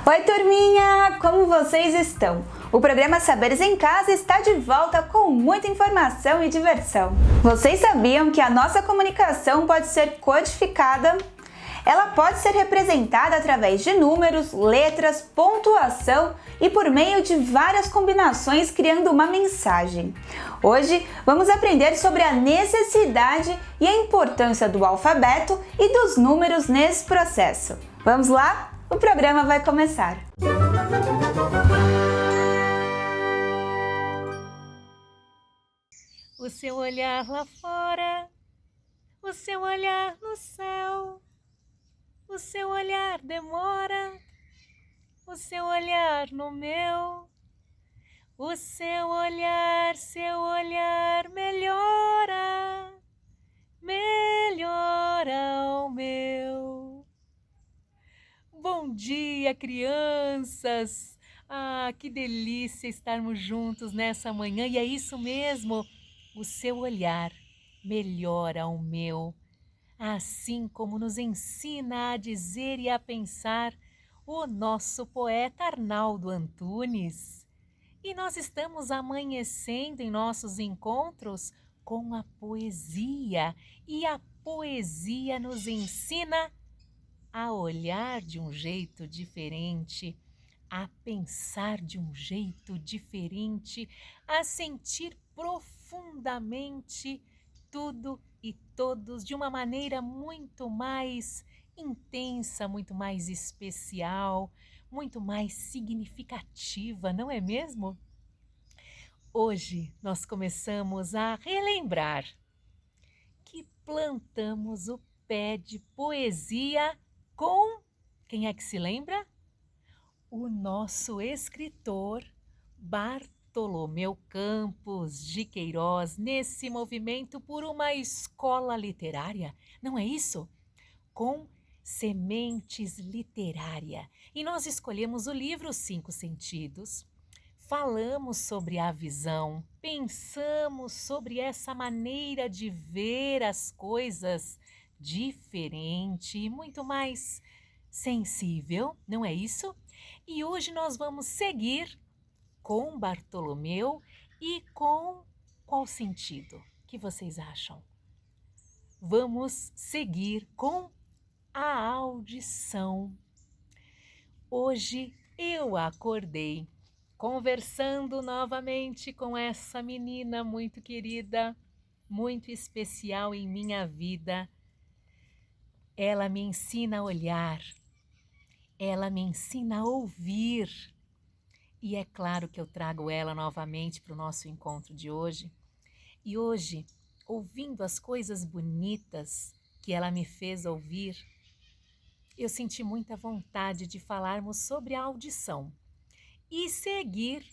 Oi, turminha! Como vocês estão? O programa Saberes em Casa está de volta com muita informação e diversão. Vocês sabiam que a nossa comunicação pode ser codificada? Ela pode ser representada através de números, letras, pontuação e por meio de várias combinações, criando uma mensagem. Hoje vamos aprender sobre a necessidade e a importância do alfabeto e dos números nesse processo. Vamos lá? O programa vai começar! O seu olhar lá fora, o seu olhar no céu, o seu olhar demora, o seu olhar no meu, o seu olhar melhora, melhora o meu. Bom dia, crianças! Ah, que delícia estarmos juntos nessa manhã, e é isso mesmo, o seu olhar melhora o meu, assim como nos ensina a dizer e a pensar o nosso poeta Arnaldo Antunes. E nós estamos amanhecendo em nossos encontros com a poesia, e a poesia nos ensina a olhar de um jeito diferente, a pensar de um jeito diferente, a sentir profundamente tudo e todos de uma maneira muito mais intensa, muito mais especial, muito mais significativa, não é mesmo? Hoje nós começamos a relembrar que plantamos o pé de poesia com, quem é que se lembra? O nosso escritor Bartolomeu Campos de Queiroz, nesse movimento por uma escola literária, não é isso? Com sementes literária. E nós escolhemos o livro Cinco Sentidos, falamos sobre a visão, pensamos sobre essa maneira de ver as coisas diferente e muito mais sensível, não é isso? E hoje nós vamos seguir com Bartolomeu e com qual sentido? O que vocês acham? Vamos seguir com a audição. Hoje eu acordei conversando novamente com essa menina muito querida, muito especial em minha vida. Ela me ensina a olhar, ela me ensina a ouvir. E é claro que eu trago ela novamente para o nosso encontro de hoje. E hoje, ouvindo as coisas bonitas que ela me fez ouvir, eu senti muita vontade de falarmos sobre a audição e seguir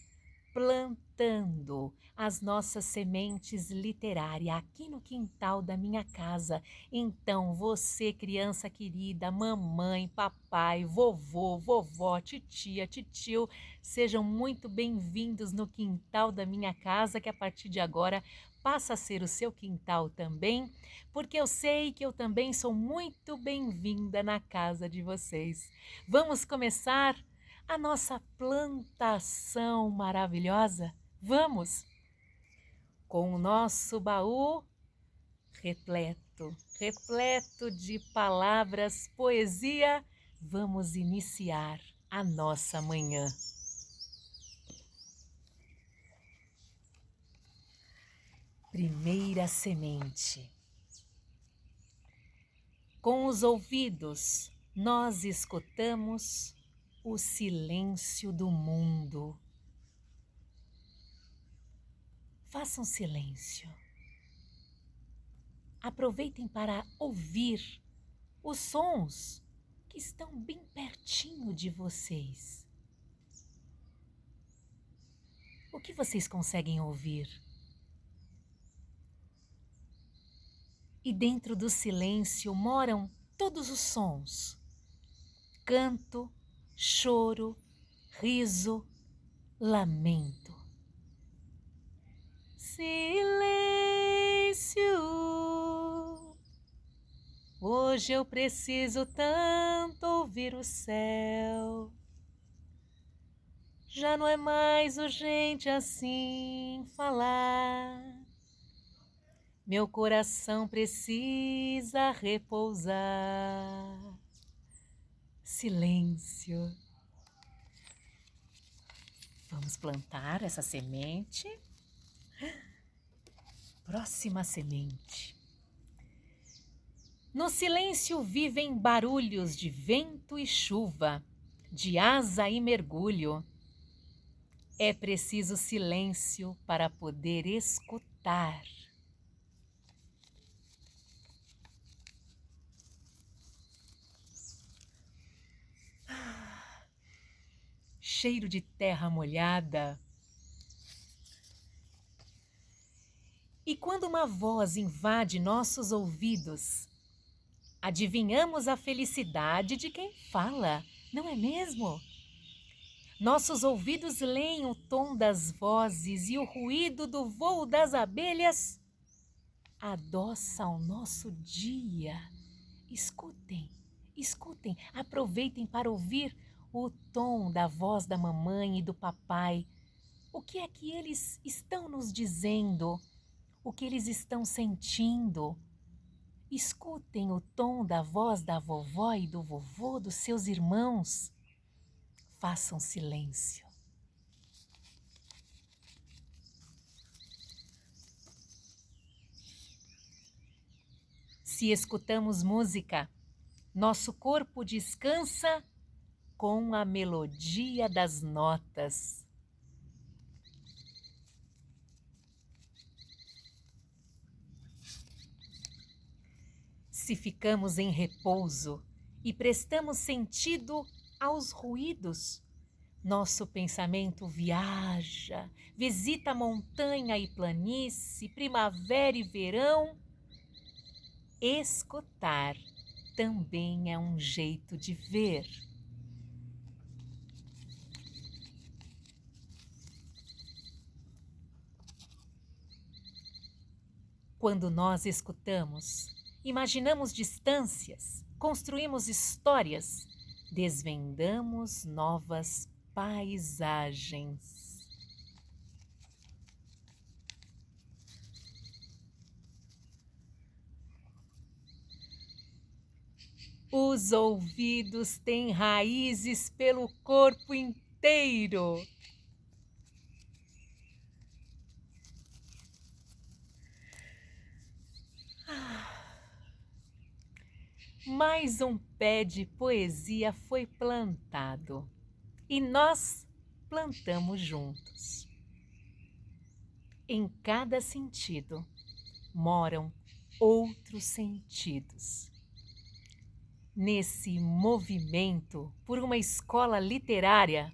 plantando as nossas sementes literárias aqui no quintal da minha casa. Então, você, criança querida, mamãe, papai, vovô, vovó, titia, titio, sejam muito bem-vindos no quintal da minha casa, que a partir de agora passa a ser o seu quintal também, porque eu sei que eu também sou muito bem-vinda na casa de vocês. Vamos começar a nossa plantação maravilhosa? Vamos! Com o nosso baú repleto de palavras, poesia, vamos iniciar a nossa manhã. Primeira semente. Com os ouvidos, nós escutamos o silêncio do mundo. Façam silêncio. Aproveitem para ouvir os sons que estão bem pertinho de vocês. O que vocês conseguem ouvir? E dentro do silêncio moram todos os sons: canto, choro, riso, lamento. Silêncio. Hoje eu preciso tanto ouvir o céu. já não é mais urgente assim falar. Meu coração precisa repousar. Silêncio. Vamos plantar essa semente. Próxima semente. No silêncio vivem barulhos de vento e chuva, de asa e mergulho. É preciso silêncio para poder escutar. Cheiro de terra molhada. E quando uma voz invade nossos ouvidos, adivinhamos a felicidade de quem fala, não é mesmo? Nossos ouvidos leem o tom das vozes e o ruído do voo das abelhas adoça o nosso dia. Escutem, escutem, aproveitem para ouvir o tom da voz da mamãe e do papai. O que é que eles estão nos dizendo? O que eles estão sentindo? Escutem o tom da voz da vovó e do vovô, dos seus irmãos. Façam silêncio. Se escutamos música, nosso corpo descansa com a melodia das notas. Se ficamos em repouso e prestamos sentido aos ruídos, nosso pensamento viaja, visita montanha e planície, primavera e verão. Escutar também é um jeito de ver. Quando nós escutamos, imaginamos distâncias, construímos histórias, desvendamos novas paisagens. Os ouvidos têm raízes pelo corpo inteiro. Mais um pé de poesia foi plantado e nós plantamos juntos. Em cada sentido moram outros sentidos. Nesse movimento por uma escola literária,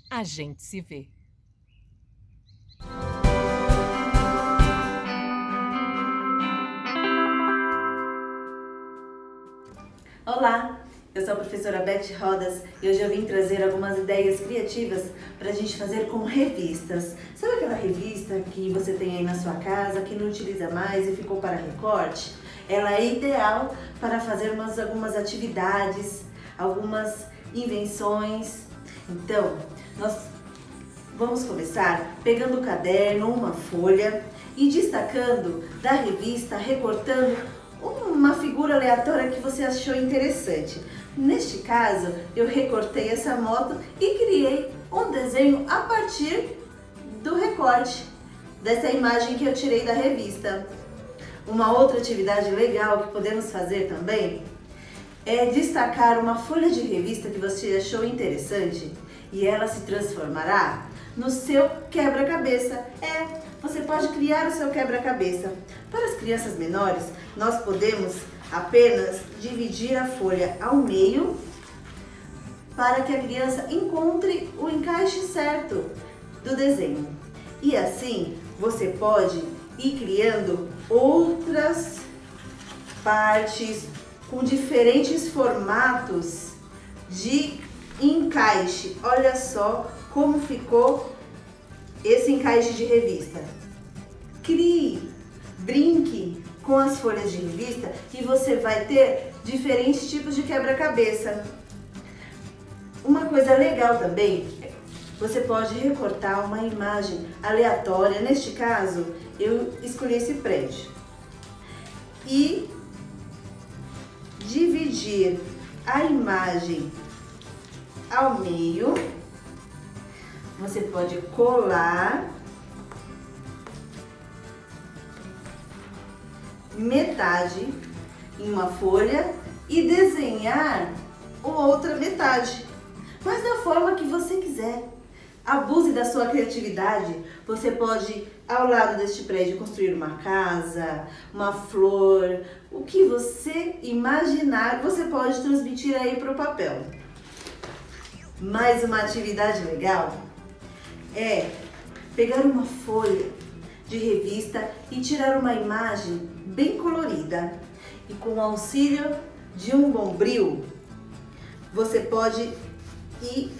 a gente se vê. Olá, eu sou a professora Beth Rodas e hoje eu vim trazer algumas ideias criativas para a gente fazer com revistas. Sabe aquela revista que você tem aí na sua casa, que não utiliza mais e ficou para recorte? Ela é ideal para fazer algumas atividades, algumas invenções. Então, nós vamos começar pegando o caderno, uma folha e destacando da revista, recortando uma figura aleatória que você achou interessante. Neste caso, eu recortei essa moto e criei um desenho a partir do recorte dessa imagem que eu tirei da revista. Uma outra atividade legal que podemos fazer também é destacar uma folha de revista que você achou interessante e ela se transformará no seu quebra-cabeça. Você pode criar o seu quebra-cabeça. Para as crianças menores, nós podemos apenas dividir a folha ao meio para que a criança encontre o encaixe certo do desenho. E assim, você pode ir criando outras partes com diferentes formatos de encaixe. Olha só como ficou esse encaixe de revista. Crie, brinque com as folhas de revista e você vai ter diferentes tipos de quebra-cabeça. Uma coisa legal também você pode recortar uma imagem aleatória. Neste caso, eu escolhi esse prédio. E dividir a imagem ao meio. Você pode colar metade em uma folha e desenhar a outra metade, mas da forma que você quiser. Abuse da sua criatividade. Você pode, ao lado deste prédio, construir uma casa, uma flor, o que você imaginar, você pode transmitir aí para o papel. Mais uma atividade legal é pegar uma folha de revista e tirar uma imagem bem colorida. E com o auxílio de um bombril, você pode ir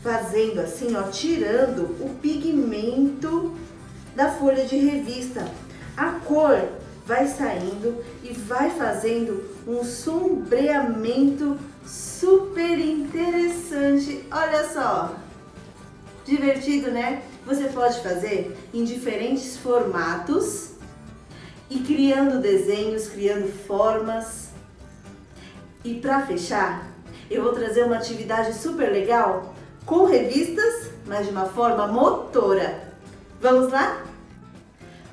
fazendo assim, ó, tirando o pigmento da folha de revista. A cor vai saindo e vai fazendo um sombreamento super interessante. Olha só, divertido, né? Você pode fazer em diferentes formatos e criando desenhos, criando formas. E para fechar, eu vou trazer uma atividade super legal com revistas, mas de uma forma motora. Vamos lá?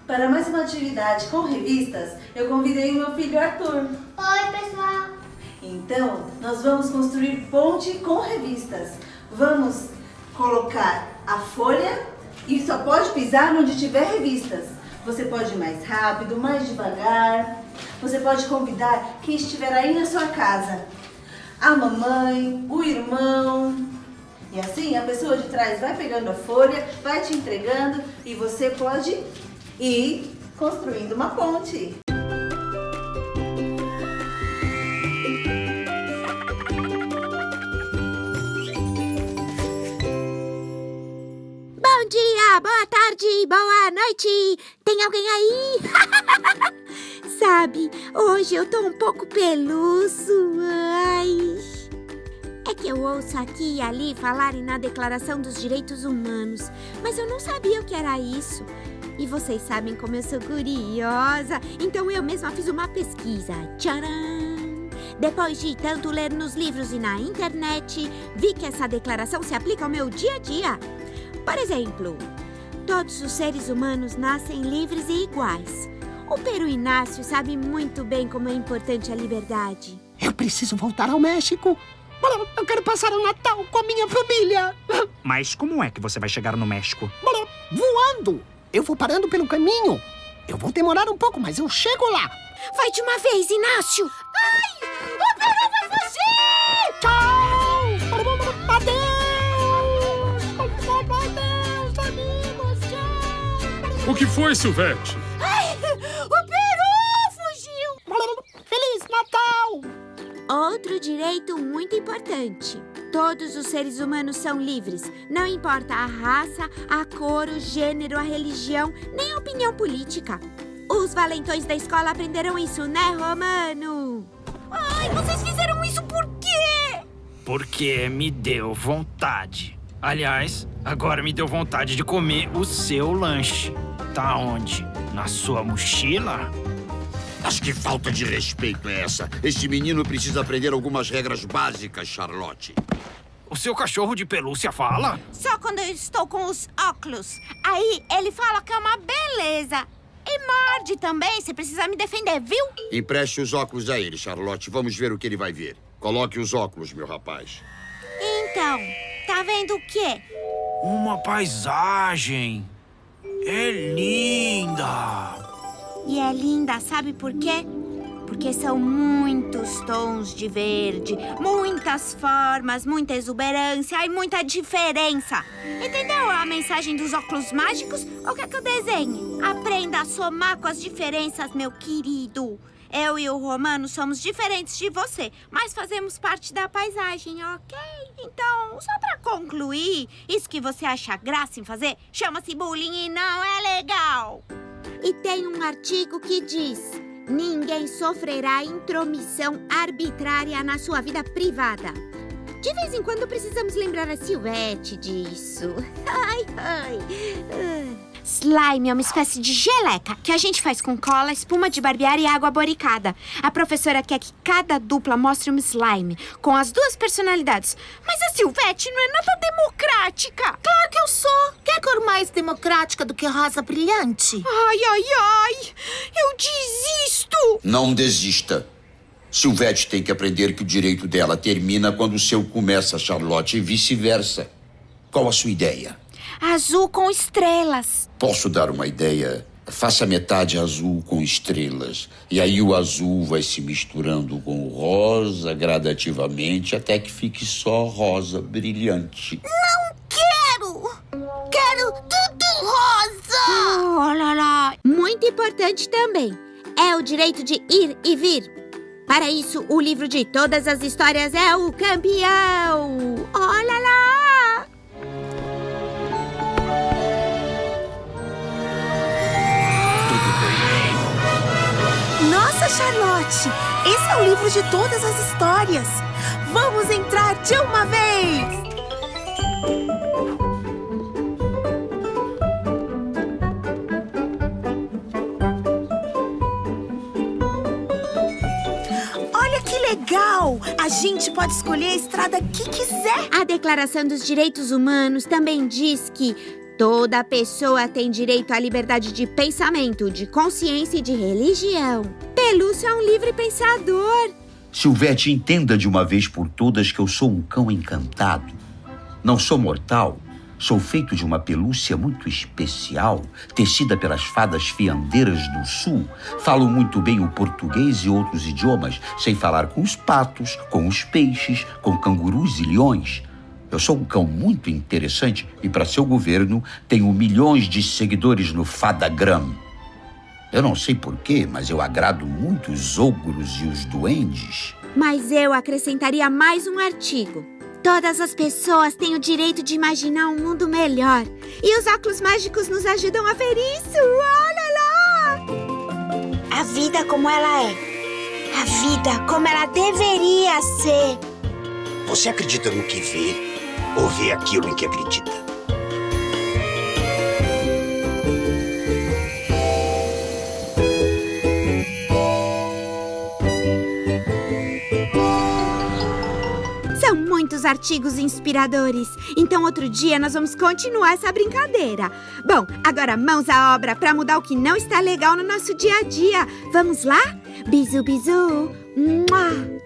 Para mais uma atividade com revistas, eu convidei o meu filho Arthur. Oi, pessoal! Então, nós vamos construir ponte com revistas. Vamos colocar a folha e só pode pisar onde tiver revistas. Você pode ir mais rápido, mais devagar. Você pode convidar quem estiver aí na sua casa. A mamãe, o irmão. E assim a pessoa de trás vai pegando a folha, vai te entregando e você pode ir construindo uma ponte. Bom dia, boa tarde, boa noite! Tem alguém aí? Sabe, hoje eu tô um pouco peluço. Ai. É que eu ouço aqui e ali falarem na Declaração dos Direitos Humanos, mas eu não sabia o que era isso. E vocês sabem como eu sou curiosa, então eu mesma fiz uma pesquisa. Tcharam! Depois de tanto ler nos livros e na internet, vi que essa declaração se aplica ao meu dia a dia. Por exemplo, todos os seres humanos nascem livres e iguais. O Peru Inácio sabe muito bem como é importante a liberdade. Eu preciso voltar ao México. Eu quero passar o Natal com a minha família. Mas como é que você vai chegar no México? Voando. Eu vou parando pelo caminho. Eu vou demorar um pouco, mas eu chego lá. Vai de uma vez, Inácio! Ai! O Peru vai fugir! Tchau! Adeus! Adeus, amigos! Tchau! O que foi, Silvete? Ai! O Peru fugiu! Feliz Natal! Outro direito muito importante. Todos os seres humanos são livres. Não importa a raça, a cor, o gênero, a religião, nem a opinião política. Os valentões da escola aprenderam isso, né, Romano? Ai, vocês fizeram isso por quê? Porque me deu vontade. Aliás, agora me deu vontade de comer o seu lanche. Tá onde? Na sua mochila? Mas que falta de respeito é essa? Este menino precisa aprender algumas regras básicas, Charlotte. O seu cachorro de pelúcia fala? Só quando eu estou com os óculos. Aí ele fala que é uma beleza. E morde também, se precisar me defender, viu? Empreste os óculos a ele, Charlotte. Vamos ver o que ele vai ver. Coloque os óculos, meu rapaz. Então, tá vendo o quê? Uma paisagem. É linda. E é linda, sabe por quê? Porque são muitos tons de verde, muitas formas, muita exuberância e muita diferença. Entendeu a mensagem dos óculos mágicos? Ou quer que eu desenhe? Aprenda a somar com as diferenças, meu querido. Eu e o Romano somos diferentes de você, mas fazemos parte da paisagem, ok? Então, só pra concluir, isso que você acha graça em fazer chama-se bullying e não é legal. E tem um artigo que diz: ninguém sofrerá intromissão arbitrária na sua vida privada. De vez em quando precisamos lembrar a Silvete disso. Ai, ai. Slime é uma espécie de geleca que a gente faz com cola, espuma de barbear e água boricada. A professora quer que cada dupla mostre um slime com as duas personalidades. Mas a Silvete não é nada democrática. Claro que eu sou. Quer cor mais democrática do que rosa brilhante? Ai, ai, ai. Eu desisto. Não desista. Silvete tem que aprender que o direito dela termina quando o seu começa, Charlotte, e vice-versa. Qual a sua ideia? Azul com estrelas. Posso dar uma ideia? Faça metade azul com estrelas. E aí o azul vai se misturando com o rosa gradativamente até que fique só rosa brilhante. Não quero! Quero tudo rosa! Oh, lá, lá. Muito importante também é o direito de ir e vir. Para isso, o livro de todas as histórias é o campeão. Olha lá! Nossa, Charlotte! Esse é o livro de todas as histórias. Vamos entrar de uma vez! Olha que legal! A gente pode escolher a estrada que quiser. A Declaração dos Direitos Humanos também diz que toda pessoa tem direito à liberdade de pensamento, de consciência e de religião. Pelúcio é um livre pensador. Silvete, entenda de uma vez por todas que eu sou um cão encantado. Não sou mortal. Sou feito de uma pelúcia muito especial, tecida pelas fadas fiandeiras do sul. Falo muito bem o português e outros idiomas, sem falar com os patos, com os peixes, com cangurus e leões. Eu sou um cão muito interessante e, para seu governo, tenho milhões de seguidores no Fadagram. Eu não sei porquê, mas eu agrado muito os ogros e os duendes. Mas eu acrescentaria mais um artigo. Todas as pessoas têm o direito de imaginar um mundo melhor. E os óculos mágicos nos ajudam a ver isso. Olha lá! A vida como ela é. A vida como ela deveria ser. Você acredita no que vê ou vê aquilo em que acredita? São muitos artigos inspiradores. Então, outro dia, nós vamos continuar essa brincadeira. Bom, agora mãos à obra para mudar o que não está legal no nosso dia a dia. Vamos lá? Bisu, bisu. Mua.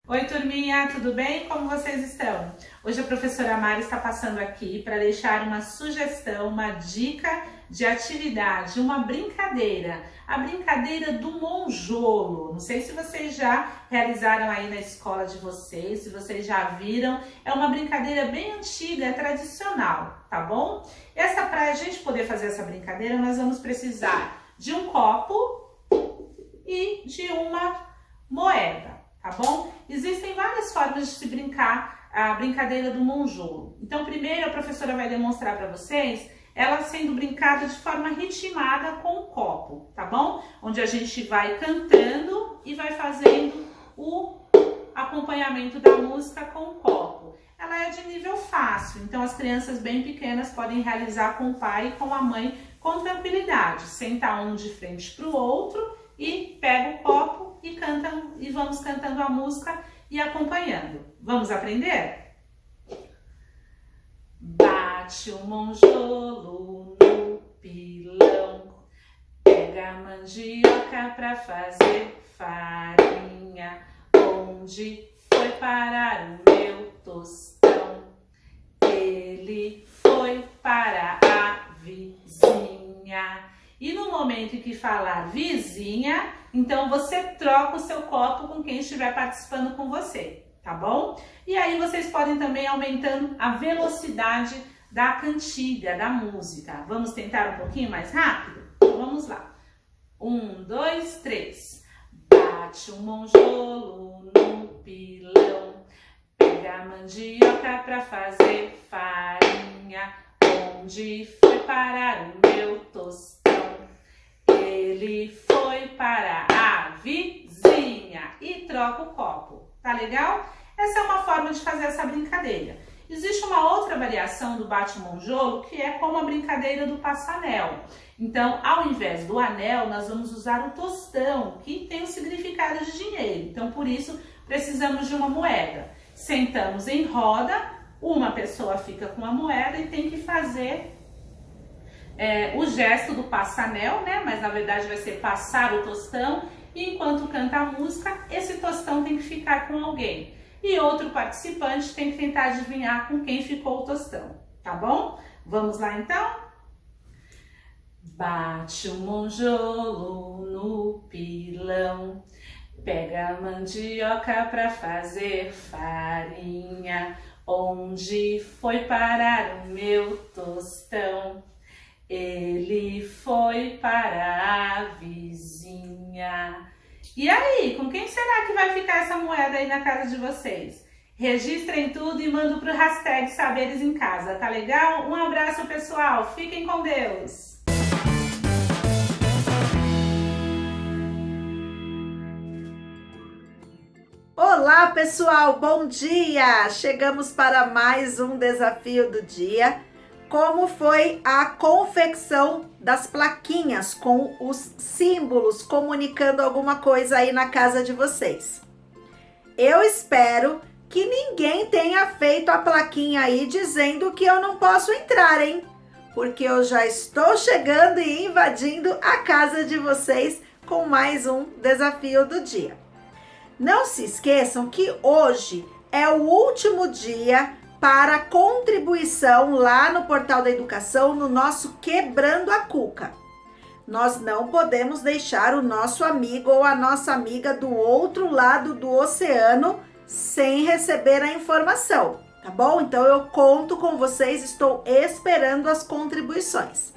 Oi, turminha, tudo bem? Como vocês estão? Hoje a professora Mari está passando aqui para deixar uma sugestão, uma dica de atividade, uma brincadeira. A brincadeira do monjolo. Não sei se vocês já realizaram aí na escola de vocês, se vocês já viram. É uma brincadeira bem antiga, é tradicional, tá bom? Para a gente poder fazer essa brincadeira, nós vamos precisar de um copo e de uma moeda. Tá bom? Existem várias formas de se brincar a brincadeira do monjolo. Então, primeiro a professora vai demonstrar para vocês ela sendo brincada de forma ritmada com o copo, tá bom? Onde a gente vai cantando e vai fazendo o acompanhamento da música com o copo. Ela é de nível fácil, então as crianças bem pequenas podem realizar com o pai e com a mãe com tranquilidade. Sentar um de frente para o outro e pega o copo e cantam, e vamos cantando a música e acompanhando. Vamos aprender? Bate o monjolo no pilão, pega a mandioca pra fazer farinha. Onde foi parar o meu tostão? Ele foi para a vizinha. E no momento em que falar vizinha, então você troca o seu copo com quem estiver participando com você, tá bom? E aí vocês podem também aumentando a velocidade da cantiga, da música. Vamos tentar um pouquinho mais rápido? Então vamos lá. 1, 2, 3. Bate um monjolo no pilão, pega a mandioca pra fazer farinha. Onde foi parar o meu tostão? Ele foi para a vizinha. E troca o copo. Tá legal? Essa é uma forma de fazer essa brincadeira. Existe uma outra variação do bate-monjolo, que é como a brincadeira do passa-anel. Então, ao invés do anel, nós vamos usar o tostão, que tem o significado de dinheiro. Então, por isso, precisamos de uma moeda. Sentamos em roda, uma pessoa fica com a moeda e tem que fazer o gesto do passa-anel, né? Mas na verdade vai ser passar o tostão, e enquanto canta a música, esse tostão tem que ficar com alguém. E outro participante tem que tentar adivinhar com quem ficou o tostão, tá bom? Vamos lá então? Bate o monjolo no pilão, pega a mandioca pra fazer farinha. Onde foi parar o meu tostão? Ele foi para a vizinha. E aí, com quem será que vai ficar essa moeda aí na casa de vocês? Registrem tudo e mandem para o hashtag Saberes em Casa, tá legal? Um abraço, pessoal. Fiquem com Deus. Olá, pessoal, bom dia! Chegamos para mais um desafio do dia. Como foi a confecção das plaquinhas com os símbolos comunicando alguma coisa aí na casa de vocês? Eu espero que ninguém tenha feito a plaquinha aí dizendo que eu não posso entrar, hein? Porque eu já estou chegando e invadindo a casa de vocês com mais um desafio do dia. Não se esqueçam que hoje é o último dia para contribuição lá no Portal da Educação, no nosso Quebrando a Cuca. Nós não podemos deixar o nosso amigo ou a nossa amiga do outro lado do oceano sem receber a informação, tá bom? Então eu conto com vocês, estou esperando as contribuições.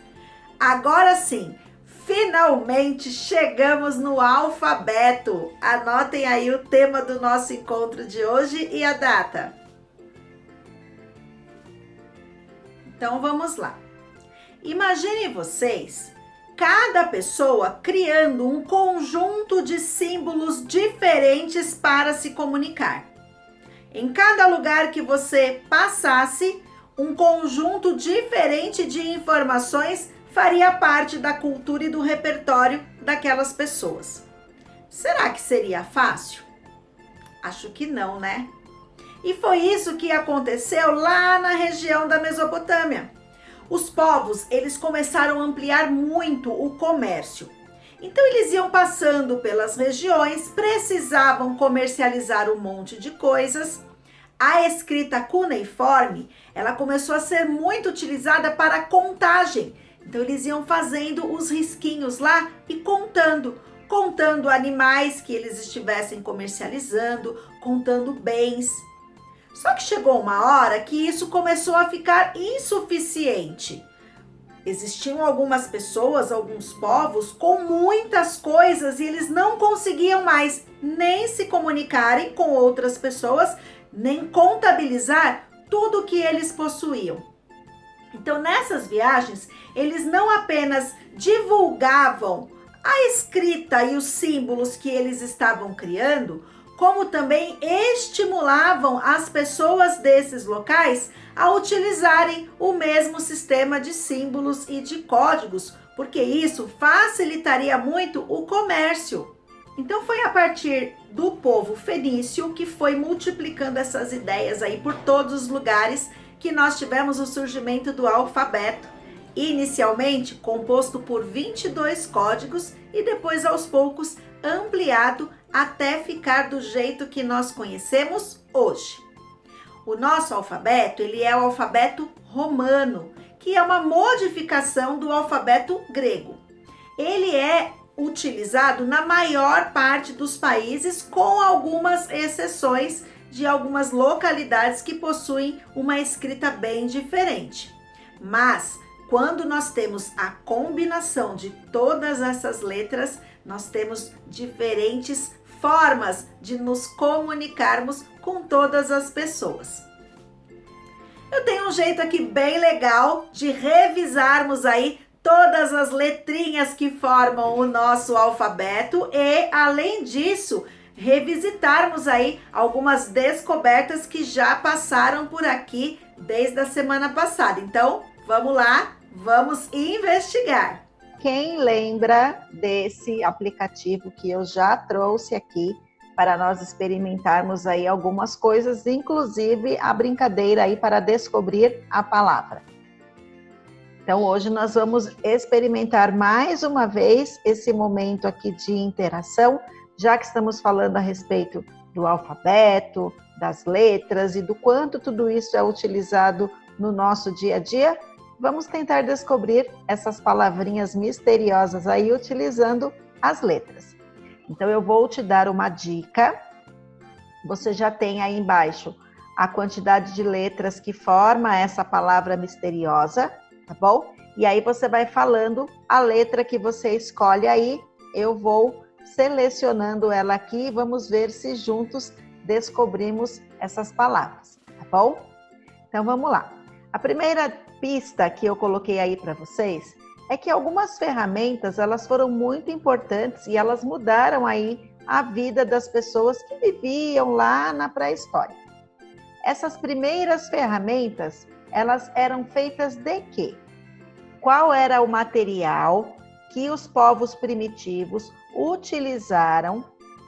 Agora sim, finalmente chegamos no alfabeto. Anotem aí o tema do nosso encontro de hoje e a data. Então vamos lá. Imaginem vocês, cada pessoa criando um conjunto de símbolos diferentes para se comunicar. Em cada lugar que você passasse, um conjunto diferente de informações faria parte da cultura e do repertório daquelas pessoas. Será que seria fácil? Acho que não, né? E foi isso que aconteceu lá na região da Mesopotâmia. Os povos, eles começaram a ampliar muito o comércio. Então eles iam passando pelas regiões, precisavam comercializar um monte de coisas. A escrita cuneiforme, ela começou a ser muito utilizada para contagem. Então eles iam fazendo os risquinhos lá e contando animais que eles estivessem comercializando, contando bens. Só que chegou uma hora que isso começou a ficar insuficiente. Existiam algumas pessoas, alguns povos com muitas coisas e eles não conseguiam mais nem se comunicarem com outras pessoas, nem contabilizar tudo que eles possuíam. Então, nessas viagens, eles não apenas divulgavam a escrita e os símbolos que eles estavam criando, como também estimulavam as pessoas desses locais a utilizarem o mesmo sistema de símbolos e de códigos, porque isso facilitaria muito o comércio. Então foi a partir do povo fenício que foi multiplicando essas ideias aí por todos os lugares que nós tivemos o surgimento do alfabeto, inicialmente composto por 22 códigos e depois aos poucos ampliado até ficar do jeito que nós conhecemos hoje. O nosso alfabeto, ele é o alfabeto romano, que é uma modificação do alfabeto grego. Ele é utilizado na maior parte dos países, com algumas exceções de algumas localidades que possuem uma escrita bem diferente. Mas quando nós temos a combinação de todas essas letras, nós temos diferentes formas de nos comunicarmos com todas as pessoas. Eu tenho um jeito aqui bem legal de revisarmos aí todas as letrinhas que formam o nosso alfabeto e, além disso, revisitarmos aí algumas descobertas que já passaram por aqui desde a semana passada. Então, vamos lá, vamos investigar. Quem lembra desse aplicativo que eu já trouxe aqui para nós experimentarmos aí algumas coisas, inclusive a brincadeira aí para descobrir a palavra? Então, hoje nós vamos experimentar mais uma vez esse momento aqui de interação, já que estamos falando a respeito do alfabeto, das letras e do quanto tudo isso é utilizado no nosso dia a dia. Vamos tentar descobrir essas palavrinhas misteriosas aí utilizando as letras. Então, eu vou te dar uma dica. Você já tem aí embaixo a quantidade de letras que forma essa palavra misteriosa, tá bom? E aí você vai falando a letra que você escolhe aí. Eu vou selecionando ela aqui e vamos ver se juntos descobrimos essas palavras, tá bom? Então, vamos lá. A primeira pista que eu coloquei aí para vocês é que algumas ferramentas, elas foram muito importantes e elas mudaram aí a vida das pessoas que viviam lá na pré-história. Essas primeiras ferramentas, elas eram feitas de quê? Qual era o material que os povos primitivos utilizaram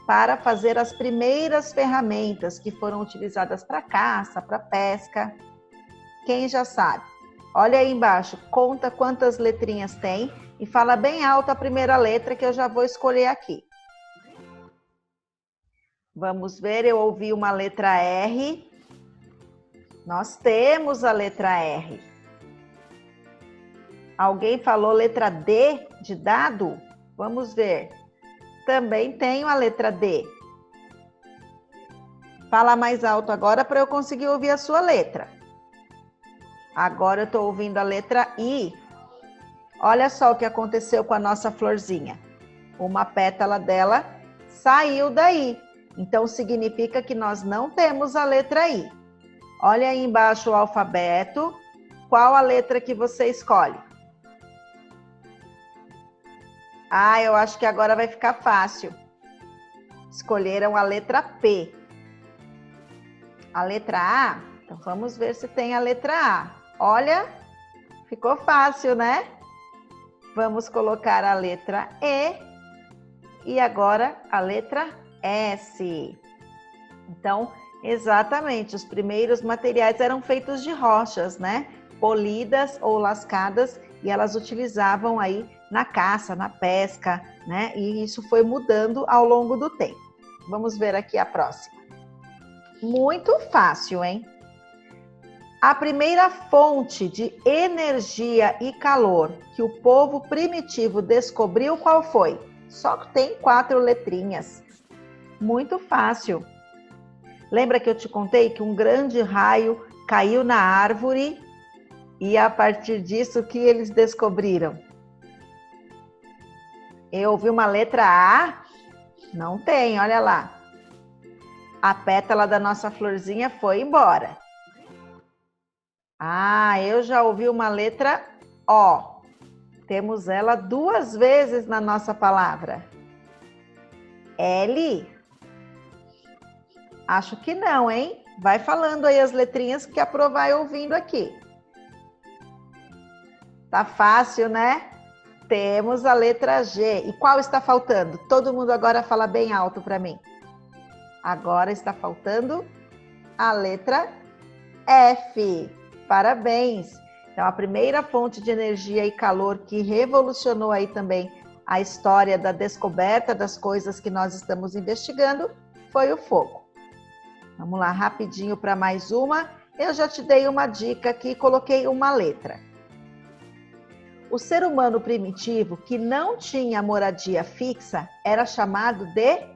para fazer as primeiras ferramentas que foram utilizadas para caça, para pesca? Quem já sabe? Olha aí embaixo, conta quantas letrinhas tem e fala bem alto a primeira letra que eu já vou escolher aqui. Vamos ver, eu ouvi uma letra R. Nós temos a letra R. Alguém falou letra D de dado? Vamos ver. Também tenho a letra D. Fala mais alto agora para eu conseguir ouvir a sua letra. Agora eu estou ouvindo a letra I. Olha só o que aconteceu com a nossa florzinha. Uma pétala dela saiu daí. Então significa que nós não temos a letra I. Olha aí embaixo o alfabeto. Qual a letra que você escolhe? Ah, eu acho que agora vai ficar fácil. Escolheram a letra P. A letra A? Então vamos ver se tem a letra A. Olha, ficou fácil, né? Vamos colocar a letra E e agora a letra S. Então, exatamente, os primeiros materiais eram feitos de rochas, né? Polidas ou lascadas, e elas utilizavam aí na caça, na pesca, né? E isso foi mudando ao longo do tempo. Vamos ver aqui a próxima. Muito fácil, hein? A primeira fonte de energia e calor que o povo primitivo descobriu, qual foi? Só tem 4 letrinhas. Muito fácil. Lembra que eu te contei que um grande raio caiu na árvore e a partir disso, o que eles descobriram? Eu ouvi uma letra A? Não tem, olha lá. A pétala da nossa florzinha foi embora. Ah, eu já ouvi uma letra O. Temos ela 2 vezes na nossa palavra. L? Acho que não, hein? Vai falando aí as letrinhas que a Pro vai ouvindo aqui. Tá fácil, né? Temos a letra G. E qual está faltando? Todo mundo agora fala bem alto para mim. Agora está faltando a letra F. Parabéns! Então, a primeira fonte de energia e calor que revolucionou aí também a história da descoberta das coisas que nós estamos investigando foi o fogo. Vamos lá, rapidinho para mais uma. Eu já te dei uma dica aqui e coloquei uma letra. O ser humano primitivo, que não tinha moradia fixa, era chamado de...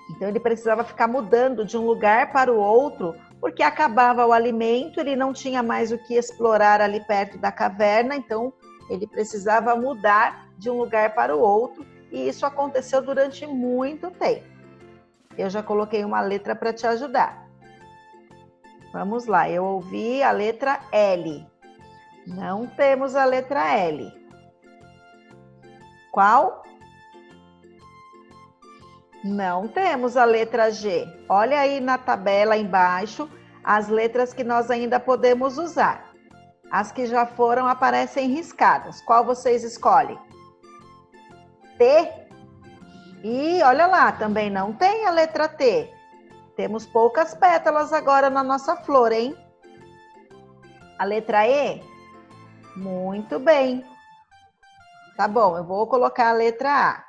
Então, ele precisava ficar mudando de um lugar para o outro, porque acabava o alimento, ele não tinha mais o que explorar ali perto da caverna, então ele precisava mudar de um lugar para o outro, e isso aconteceu durante muito tempo. Eu já coloquei uma letra para te ajudar. Vamos lá, eu ouvi a letra L. Não temos a letra L. Qual? Não temos a letra G. Olha aí na tabela embaixo as letras que nós ainda podemos usar. As que já foram aparecem riscadas. Qual vocês escolhem? T? E olha lá, também não tem a letra T. Temos poucas pétalas agora na nossa flor, hein? A letra E? Muito bem. Tá bom, eu vou colocar a letra A.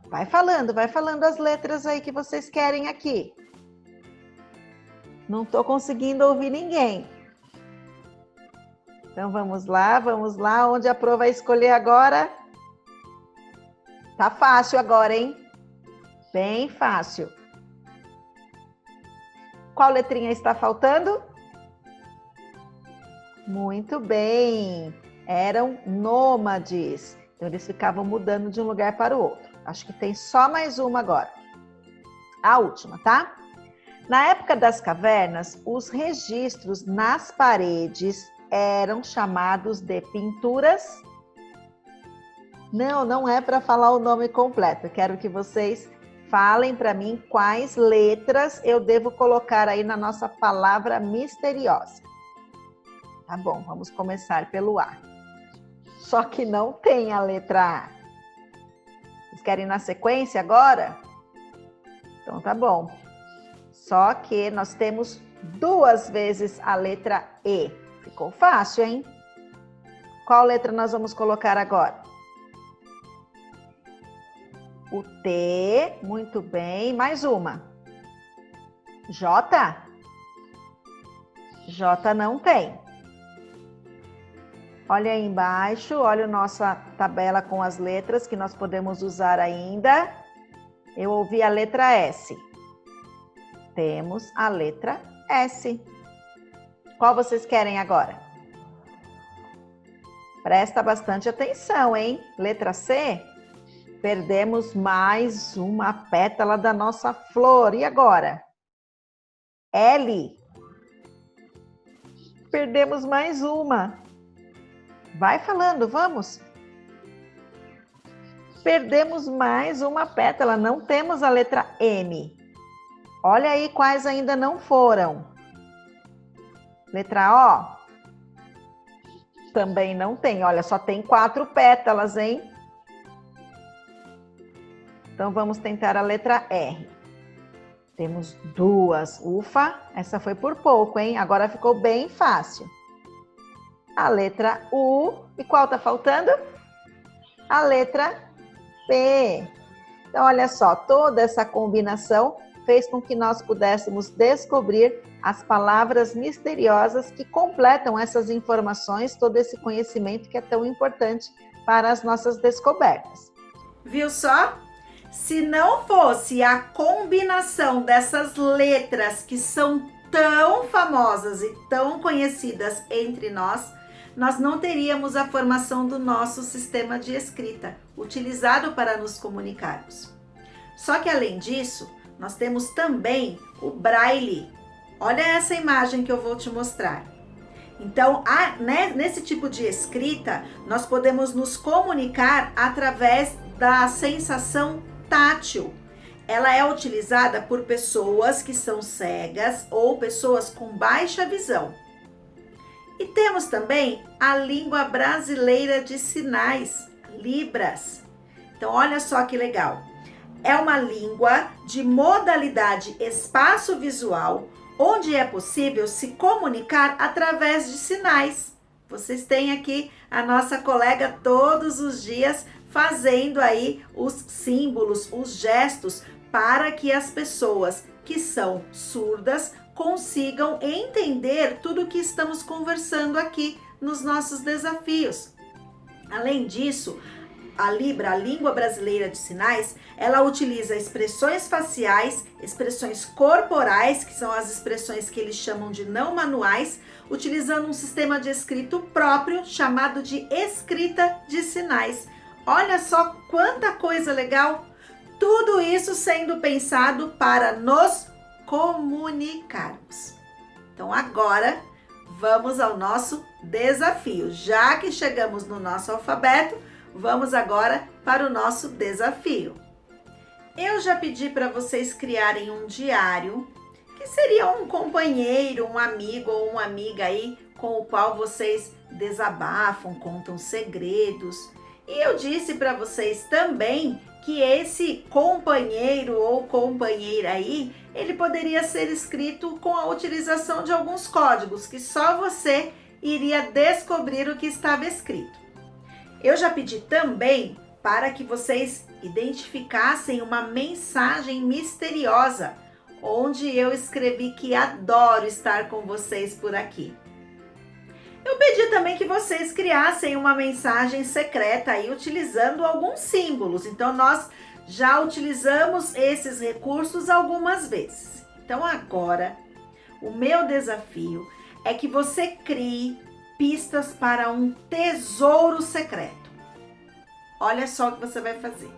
Vai falando as letras aí que vocês querem aqui. Não estou conseguindo ouvir ninguém. Então vamos lá. Onde a Pro vai escolher agora? Tá fácil agora, hein? Bem fácil. Qual letrinha está faltando? Muito bem. Eram nômades. Então eles ficavam mudando de um lugar para o outro. Acho que tem só mais uma agora. A última, tá? Na época das cavernas, os registros nas paredes eram chamados de pinturas. Não é para falar o nome completo. Eu quero que vocês falem para mim quais letras eu devo colocar aí na nossa palavra misteriosa. Tá bom, vamos começar pelo A. Só que não tem a letra A. Vocês querem na sequência agora? Então tá bom. Só que nós temos 2 vezes a letra E. Ficou fácil, hein? Qual letra nós vamos colocar agora? O T, muito bem. Mais uma. J? J não tem. Olha aí embaixo, olha a nossa tabela com as letras que nós podemos usar ainda. Eu ouvi a letra S. Temos a letra S. Qual vocês querem agora? Presta bastante atenção, hein? Letra C. Perdemos mais uma pétala da nossa flor. E agora? L. Perdemos mais uma. Vai falando, vamos. Perdemos mais uma pétala. Não temos a letra M. Olha aí quais ainda não foram. Letra O. Também não tem. Olha, só tem 4 pétalas, hein? Então, vamos tentar a letra R. Temos 2. Ufa, essa foi por pouco, hein? Agora ficou bem fácil. A letra U. E qual tá faltando? A letra P. Então, olha só, toda essa combinação fez com que nós pudéssemos descobrir as palavras misteriosas que completam essas informações, todo esse conhecimento que é tão importante para as nossas descobertas. Viu só? Se não fosse a combinação dessas letras que são tão famosas e tão conhecidas entre nós não teríamos a formação do nosso sistema de escrita, utilizado para nos comunicarmos. Só que além disso, nós temos também o Braille. Olha essa imagem que eu vou te mostrar. Então, nesse tipo de escrita, nós podemos nos comunicar através da sensação tátil. Ela é utilizada por pessoas que são cegas ou pessoas com baixa visão. E temos também a língua brasileira de sinais, Libras. Então, olha só que legal. É uma língua de modalidade espaço-visual, onde é possível se comunicar através de sinais. Vocês têm aqui a nossa colega todos os dias fazendo aí os símbolos, os gestos, para que as pessoas que são surdas consigam entender tudo o que estamos conversando aqui nos nossos desafios. Além disso, a Libra, a língua brasileira de sinais, ela utiliza expressões faciais, expressões corporais, que são as expressões que eles chamam de não manuais, utilizando um sistema de escrito próprio chamado de escrita de sinais. Olha só quanta coisa legal! Tudo isso sendo pensado para nos comunicarmos. Então agora vamos ao nosso desafio. Já que chegamos no nosso alfabeto, vamos agora para o nosso desafio. Eu já pedi para vocês criarem um diário, que seria um companheiro, um amigo ou uma amiga aí, com o qual vocês desabafam, contam segredos. E eu disse para vocês também que esse companheiro ou companheira aí, ele poderia ser escrito com a utilização de alguns códigos, que só você iria descobrir o que estava escrito. Eu já pedi também para que vocês identificassem uma mensagem misteriosa, onde eu escrevi que adoro estar com vocês por aqui. Eu pedi também que vocês criassem uma mensagem secreta aí utilizando alguns símbolos. Então, nós já utilizamos esses recursos algumas vezes. Então, agora, o meu desafio é que você crie pistas para um tesouro secreto. Olha só o que você vai fazer.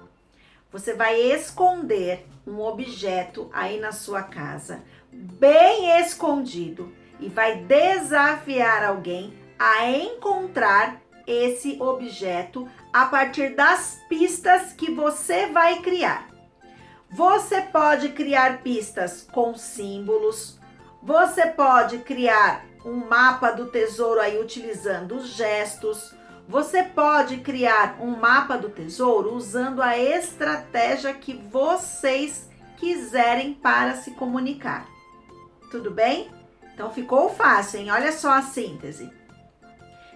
Você vai esconder um objeto aí na sua casa, bem escondido, e vai desafiar alguém a encontrar esse objeto a partir das pistas que você vai criar. Você pode criar pistas com símbolos, você pode criar um mapa do tesouro aí utilizando gestos, você pode criar um mapa do tesouro usando a estratégia que vocês quiserem para se comunicar. Tudo bem? Então ficou fácil, hein? Olha só a síntese.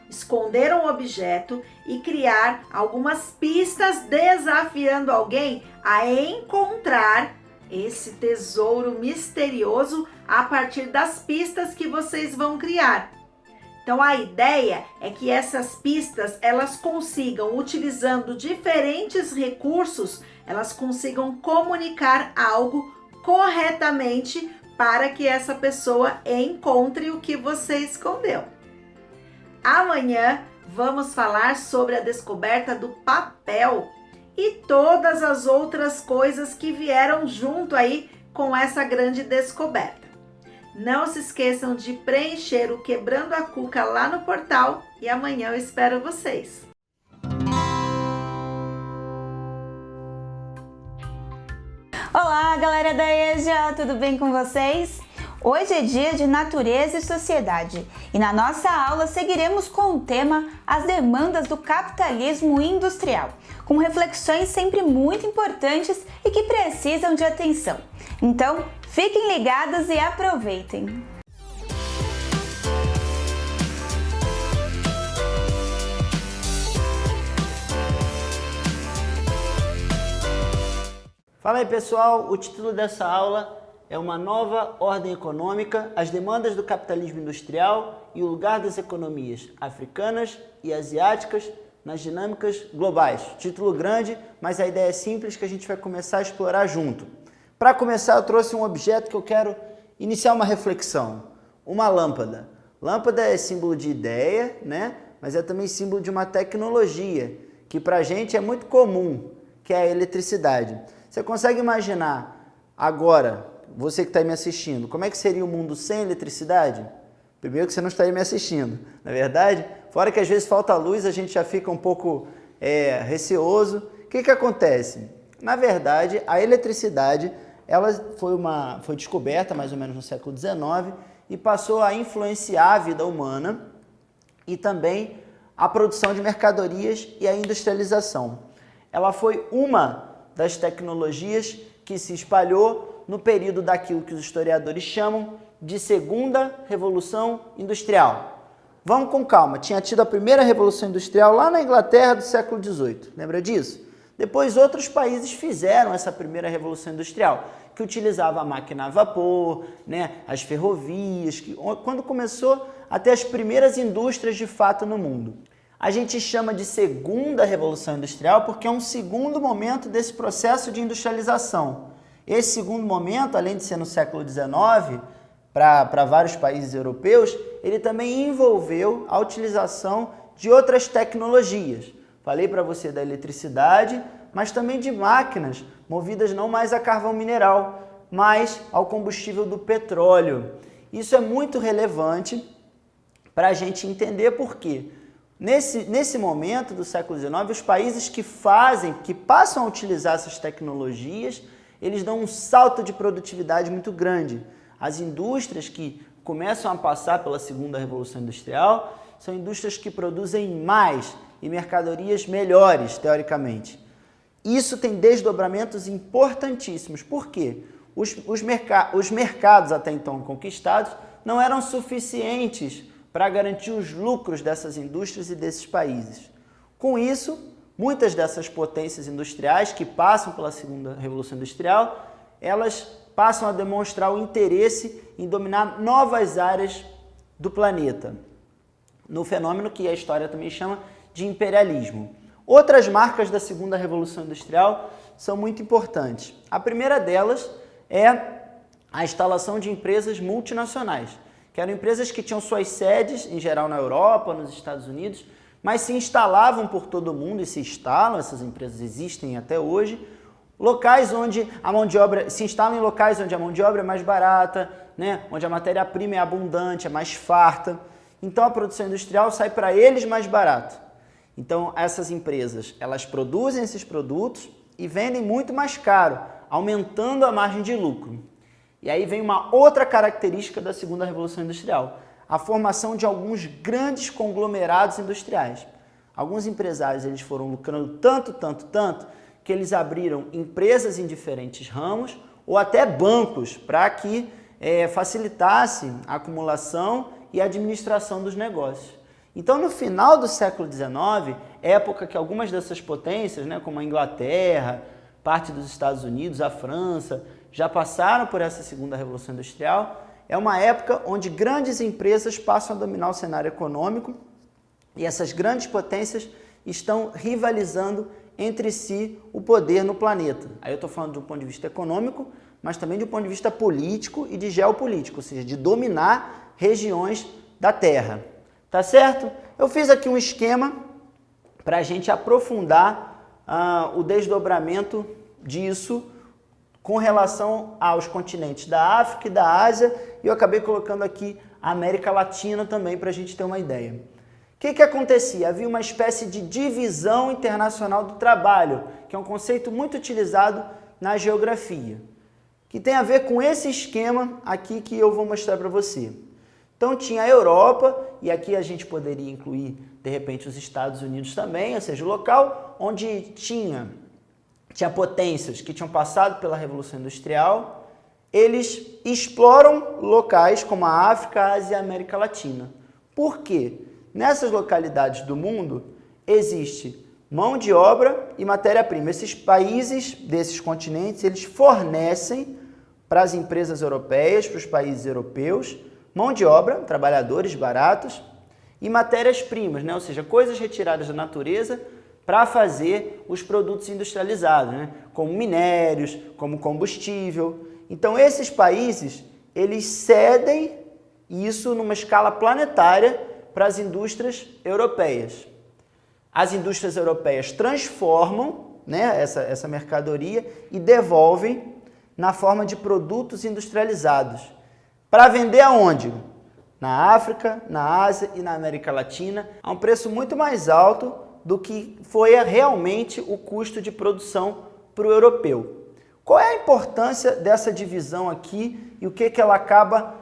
Esconder um objeto e criar algumas pistas desafiando alguém a encontrar esse tesouro misterioso a partir das pistas que vocês vão criar. Então a ideia é que essas pistas, elas consigam, utilizando diferentes recursos, elas consigam comunicar algo corretamente para que essa pessoa encontre o que você escondeu. Amanhã vamos falar sobre a descoberta do papel e todas as outras coisas que vieram junto aí com essa grande descoberta. Não se esqueçam de preencher o Quebrando a Cuca lá no portal e amanhã eu espero vocês. Olá, galera da EJA, tudo bem com vocês? Hoje é dia de natureza e sociedade e na nossa aula seguiremos com o tema As demandas do capitalismo industrial, com reflexões sempre muito importantes e que precisam de atenção. Então, fiquem ligados e aproveitem! Fala aí pessoal, o título dessa aula é Uma Nova Ordem Econômica, as demandas do capitalismo industrial e o lugar das economias africanas e asiáticas nas dinâmicas globais. Título grande, mas a ideia é simples que a gente vai começar a explorar junto. Para começar, eu trouxe um objeto que eu quero iniciar uma reflexão. Uma lâmpada. Lâmpada é símbolo de ideia, né? Mas é também símbolo de uma tecnologia que para a gente é muito comum, que é a eletricidade. Você consegue imaginar agora, você que está me assistindo, como é que seria o mundo sem eletricidade? Primeiro que você não estaria me assistindo, na verdade, fora que às vezes falta luz, a gente já fica um pouco receoso. O que acontece? Na verdade, a eletricidade ela foi descoberta mais ou menos no século XIX e passou a influenciar a vida humana e também a produção de mercadorias e a industrialização. Ela foi uma das tecnologias que se espalhou no período daquilo que os historiadores chamam de Segunda Revolução Industrial. Vamos com calma, tinha tido a primeira Revolução Industrial lá na Inglaterra do século XVIII, lembra disso? Depois outros países fizeram essa primeira Revolução Industrial, que utilizava a máquina a vapor, né, as ferrovias, quando começou a ter as primeiras indústrias de fato no mundo. A gente chama de segunda revolução industrial porque é um segundo momento desse processo de industrialização. Esse segundo momento, além de ser no século XIX, para vários países europeus, ele também envolveu a utilização de outras tecnologias. Falei para você da eletricidade, mas também de máquinas movidas não mais a carvão mineral, mas ao combustível do petróleo. Isso é muito relevante para a gente entender por quê. Nesse momento do século XIX, os países que passam a utilizar essas tecnologias, eles dão um salto de produtividade muito grande. As indústrias que começam a passar pela segunda revolução industrial são indústrias que produzem mais e mercadorias melhores, teoricamente. Isso tem desdobramentos importantíssimos. Por quê? Os mercados até então conquistados não eram suficientes para garantir os lucros dessas indústrias e desses países. Com isso, muitas dessas potências industriais que passam pela segunda revolução industrial, elas passam a demonstrar o interesse em dominar novas áreas do planeta, no fenômeno que a história também chama de imperialismo. Outras marcas da segunda revolução industrial são muito importantes. A primeira delas é a instalação de empresas multinacionais, que eram empresas que tinham suas sedes, em geral na Europa, nos Estados Unidos, mas se instalavam por todo o mundo e se instalam, essas empresas existem até hoje, locais onde a mão de obra, se instalam em locais onde a mão de obra é mais barata, né? Onde a matéria-prima é abundante, é mais farta. Então a produção industrial sai para eles mais barato. Então essas empresas, elas produzem esses produtos e vendem muito mais caro, aumentando a margem de lucro. E aí vem uma outra característica da segunda revolução industrial, a formação de alguns grandes conglomerados industriais. Alguns empresários eles foram lucrando tanto, que eles abriram empresas em diferentes ramos ou até bancos para que facilitasse a acumulação e a administração dos negócios. Então, no final do século XIX, época que algumas dessas potências, né, como a Inglaterra, parte dos Estados Unidos, a França, já passaram por essa segunda revolução industrial, é uma época onde grandes empresas passam a dominar o cenário econômico e essas grandes potências estão rivalizando entre si o poder no planeta. Aí eu estou falando de um ponto de vista econômico, mas também de um ponto de vista político e de geopolítico, ou seja, de dominar regiões da Terra. Tá certo? Eu fiz aqui um esquema para a gente aprofundar o desdobramento disso com relação aos continentes da África e da Ásia, e eu acabei colocando aqui a América Latina também para a gente ter uma ideia. O que acontecia? Havia uma espécie de divisão internacional do trabalho, que é um conceito muito utilizado na geografia, que tem a ver com esse esquema aqui que eu vou mostrar para você. Então tinha a Europa, e aqui a gente poderia incluir, de repente, os Estados Unidos também, ou seja, o local onde tinha potências que tinham passado pela Revolução Industrial, eles exploram locais como a África, a Ásia e a América Latina. Por quê? Nessas localidades do mundo existe mão de obra e matéria-prima. Esses países desses continentes, eles fornecem para as empresas europeias, para os países europeus, mão de obra, trabalhadores baratos e matérias-primas, né? Ou seja, coisas retiradas da natureza para fazer os produtos industrializados, né? Como minérios, como combustível. Então, esses países, eles cedem isso numa escala planetária para as indústrias europeias. As indústrias europeias transformam, né, essa mercadoria e devolvem na forma de produtos industrializados. Para vender aonde? Na África, na Ásia e na América Latina, a um preço muito mais alto do que foi realmente o custo de produção para o europeu. Qual é a importância dessa divisão aqui e o que ela acaba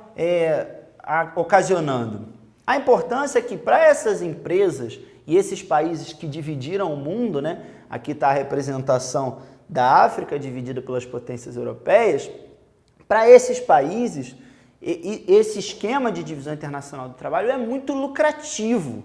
ocasionando? A importância é que para essas empresas e esses países que dividiram o mundo, né? Aqui está a representação da África dividida pelas potências europeias, para esses países, esse esquema de divisão internacional do trabalho é muito lucrativo,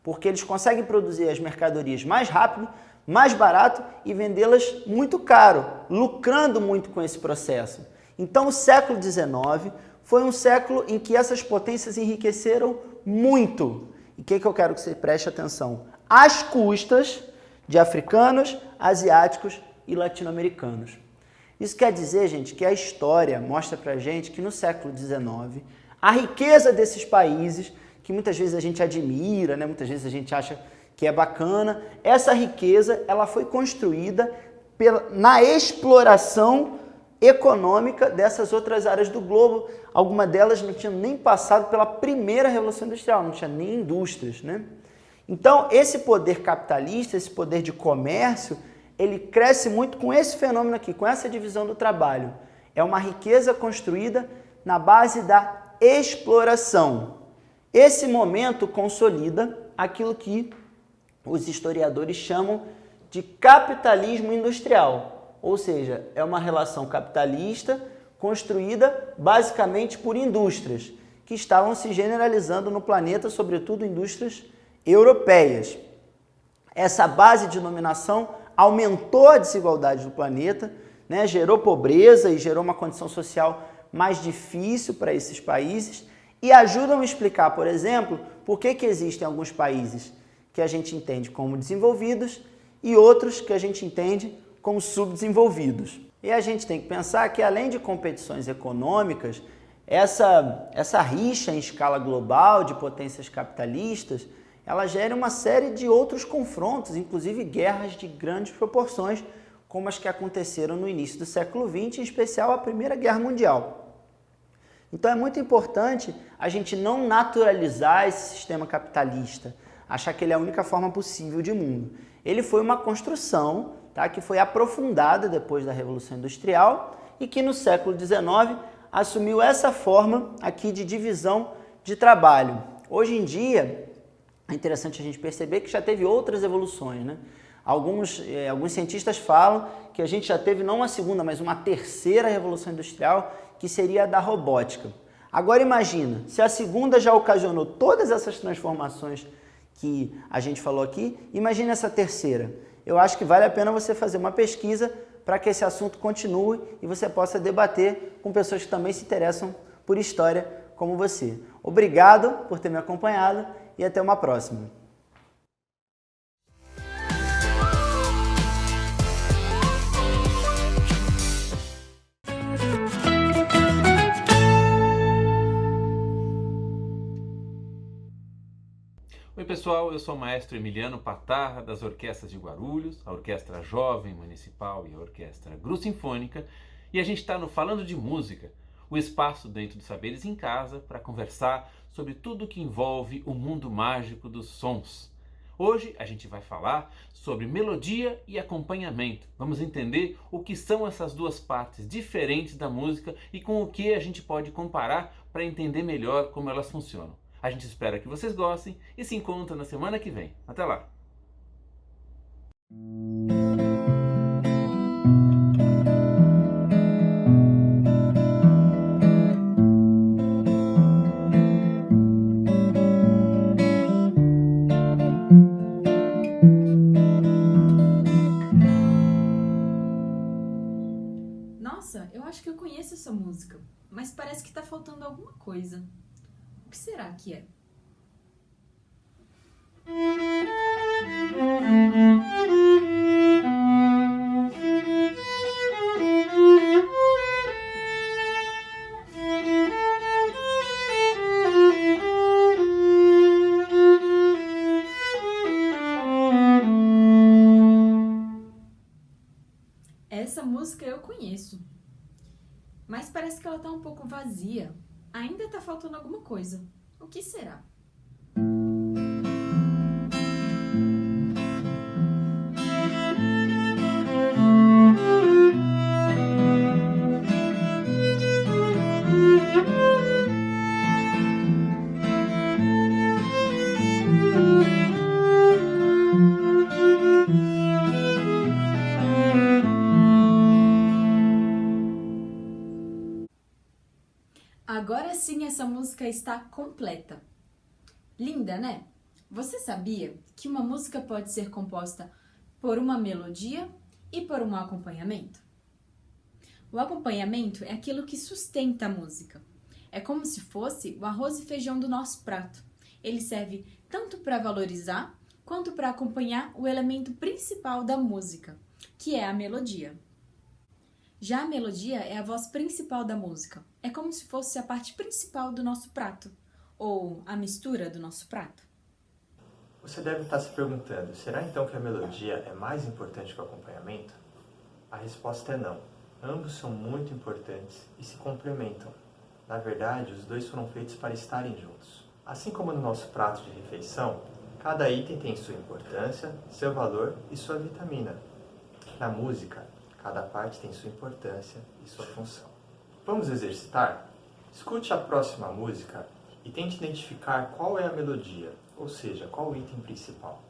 porque eles conseguem produzir as mercadorias mais rápido, mais barato e vendê-las muito caro, lucrando muito com esse processo. Então o século XIX foi um século em que essas potências enriqueceram muito. E o que eu quero que você preste atenção? às custas de africanos, asiáticos e latino-americanos. Isso quer dizer, gente, que a história mostra pra gente que no século XIX, a riqueza desses países, que muitas vezes a gente admira, né? Muitas vezes a gente acha que é bacana, essa riqueza ela foi construída na exploração econômica dessas outras áreas do globo. Algumas delas não tinham nem passado pela primeira Revolução Industrial, não tinha nem indústrias, né? Então, esse poder capitalista, esse poder de comércio, ele cresce muito com esse fenômeno aqui, com essa divisão do trabalho. É uma riqueza construída na base da exploração. Esse momento consolida aquilo que os historiadores chamam de capitalismo industrial, ou seja, é uma relação capitalista construída basicamente por indústrias que estavam se generalizando no planeta, sobretudo indústrias europeias. Essa base de dominação aumentou a desigualdade do planeta, né, gerou pobreza e gerou uma condição social mais difícil para esses países e ajudam a explicar, por exemplo, por que existem alguns países que a gente entende como desenvolvidos e outros que a gente entende como subdesenvolvidos. E a gente tem que pensar que, além de competições econômicas, essa rixa em escala global de potências capitalistas, ela gera uma série de outros confrontos, inclusive guerras de grandes proporções, como as que aconteceram no início do século XX, em especial a Primeira Guerra Mundial. Então é muito importante a gente não naturalizar esse sistema capitalista, achar que ele é a única forma possível de mundo. Ele foi uma construção, tá, que foi aprofundada depois da Revolução Industrial e que no século XIX assumiu essa forma aqui de divisão de trabalho. Hoje em dia, é interessante a gente perceber que já teve outras evoluções, né? Alguns cientistas falam que a gente já teve não uma segunda, mas uma terceira revolução industrial, que seria a da robótica. Agora imagina, se a segunda já ocasionou todas essas transformações que a gente falou aqui, imagina essa terceira. Eu acho que vale a pena você fazer uma pesquisa para que esse assunto continue e você possa debater com pessoas que também se interessam por história como você. Obrigado por ter me acompanhado e até uma próxima. Oi pessoal, eu sou o maestro Emiliano Patarra das Orquestras de Guarulhos, a Orquestra Jovem Municipal e a Orquestra Gru Sinfônica, e a gente está no Falando de Música, o espaço dentro dos Saberes em Casa para conversar sobre tudo que envolve o mundo mágico dos sons. Hoje a gente vai falar sobre melodia e acompanhamento. Vamos entender o que são essas duas partes diferentes da música e com o que a gente pode comparar para entender melhor como elas funcionam. A gente espera que vocês gostem e se encontra na semana que vem. Até lá! Nossa, eu acho que eu conheço essa música, mas parece que tá faltando alguma coisa. O que será que é? Essa música eu conheço, mas parece que ela tá um pouco vazia. Ainda tá faltando alguma coisa. O que será? Agora sim essa música está completa. Linda, né? Você sabia que uma música pode ser composta por uma melodia e por um acompanhamento? O acompanhamento é aquilo que sustenta a música. É como se fosse o arroz e feijão do nosso prato. Ele serve tanto para valorizar quanto para acompanhar o elemento principal da música, que é a melodia. Já a melodia é a voz principal da música. É como se fosse a parte principal do nosso prato, ou a mistura do nosso prato. Você deve estar se perguntando, será então que a melodia é mais importante que o acompanhamento? A resposta é não. Ambos são muito importantes e se complementam. Na verdade, os dois foram feitos para estarem juntos. Assim como no nosso prato de refeição, cada item tem sua importância, seu valor e sua vitamina. Na música, cada parte tem sua importância e sua função. Vamos exercitar? Escute a próxima música e tente identificar qual é a melodia, ou seja, qual o item principal.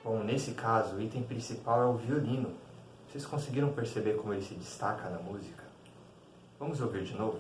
Bom, nesse caso, o item principal é o violino. Vocês conseguiram perceber como ele se destaca na música? Vamos ouvir de novo?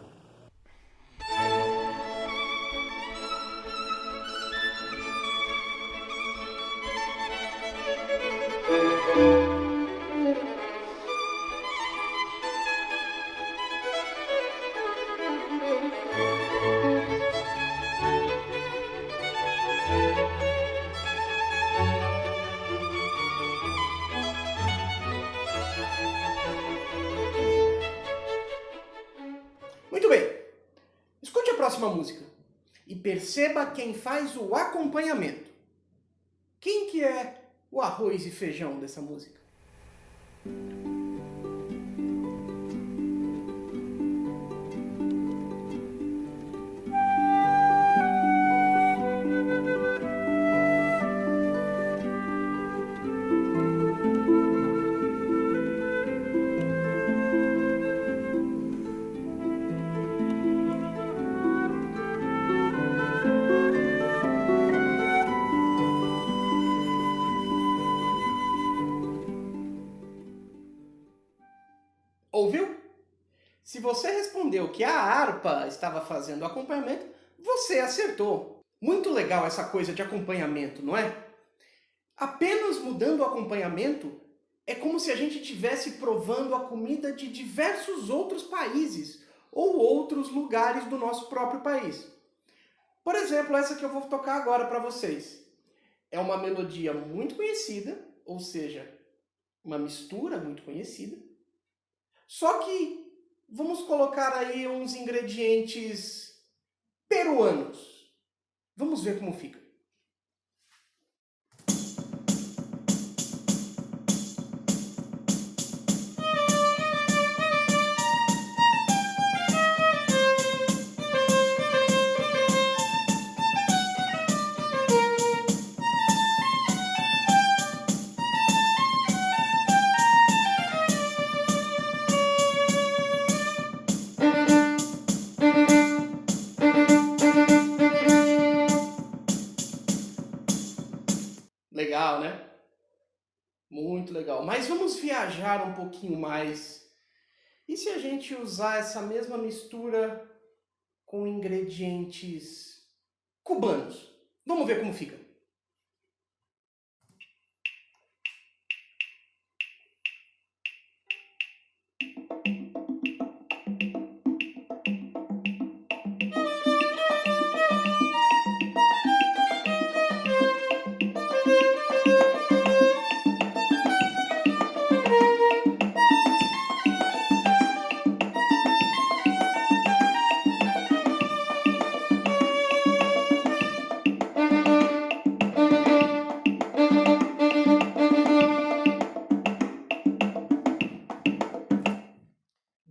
Muito bem. Escute a próxima música e perceba quem faz o acompanhamento. Quem que é o arroz e feijão dessa música? Ouviu? Se você respondeu que a harpa estava fazendo o acompanhamento, você acertou. Muito legal essa coisa de acompanhamento, não é? Apenas mudando o acompanhamento é como se a gente estivesse provando a comida de diversos outros países ou outros lugares do nosso próprio país. Por exemplo, essa que eu vou tocar agora para vocês. É uma melodia muito conhecida, ou seja, uma mistura muito conhecida. Só que vamos colocar aí uns ingredientes peruanos. Vamos ver como fica. Legal, né? Muito legal. Mas vamos viajar um pouquinho mais. E se a gente usar essa mesma mistura com ingredientes cubanos? Vamos ver como fica.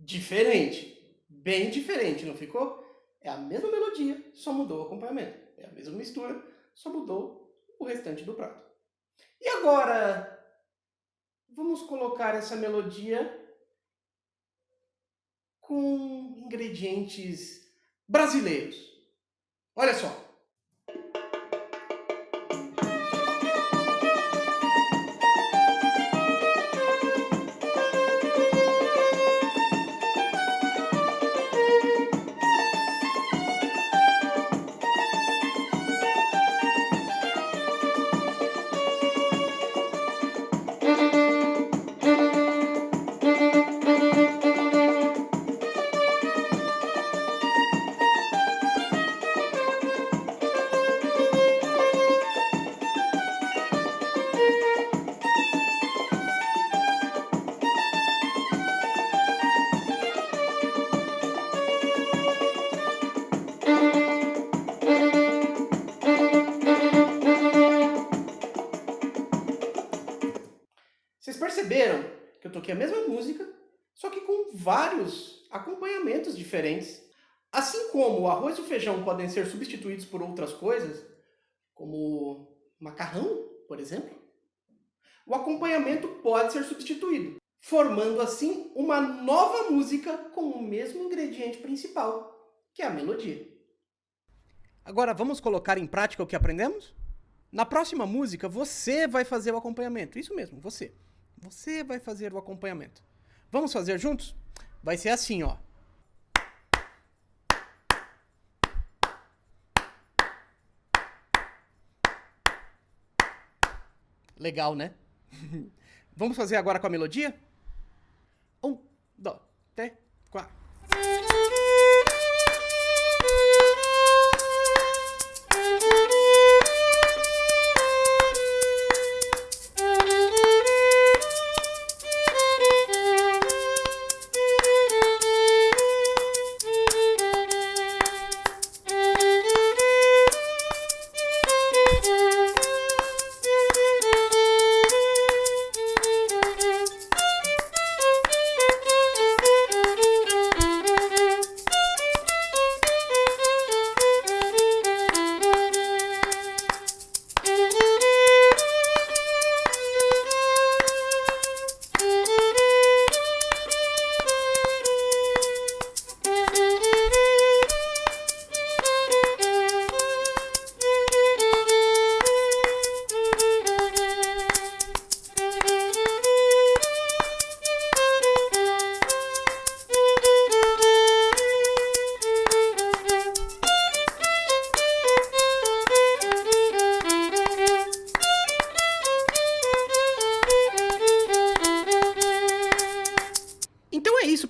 Diferente. Bem diferente, não ficou? É a mesma melodia, só mudou o acompanhamento. É a mesma mistura, só mudou o restante do prato. E agora, vamos colocar essa melodia com ingredientes brasileiros. Olha só. que é a mesma música, só que com vários acompanhamentos diferentes. Assim como o arroz e o feijão podem ser substituídos por outras coisas, como macarrão, por exemplo, o acompanhamento pode ser substituído, formando assim uma nova música com o mesmo ingrediente principal, que é a melodia. Agora vamos colocar em prática o que aprendemos? Na próxima música você vai fazer o acompanhamento. Isso mesmo, você. Você vai fazer o acompanhamento. Vamos fazer juntos? Vai ser assim, ó. Legal, né? Vamos fazer agora com a melodia? 1, 2, 3, 4.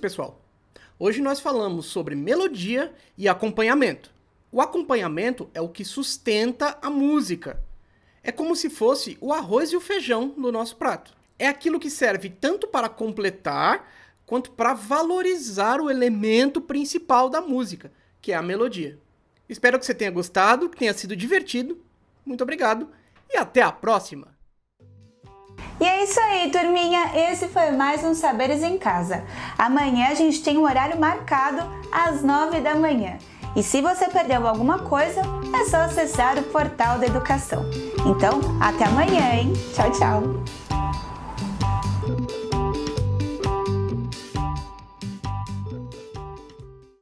Pessoal, hoje nós falamos sobre melodia e acompanhamento. O acompanhamento é o que sustenta a música. É como se fosse o arroz e o feijão do nosso prato. É aquilo que serve tanto para completar quanto para valorizar o elemento principal da música, que é a melodia. Espero que você tenha gostado, que tenha sido divertido. Muito obrigado e até a próxima! E é isso aí, turminha! Esse foi mais um Saberes em Casa. Amanhã a gente tem um horário marcado às 9 da manhã. E se você perdeu alguma coisa, é só acessar o portal da educação. Então, até amanhã, hein? Tchau, tchau!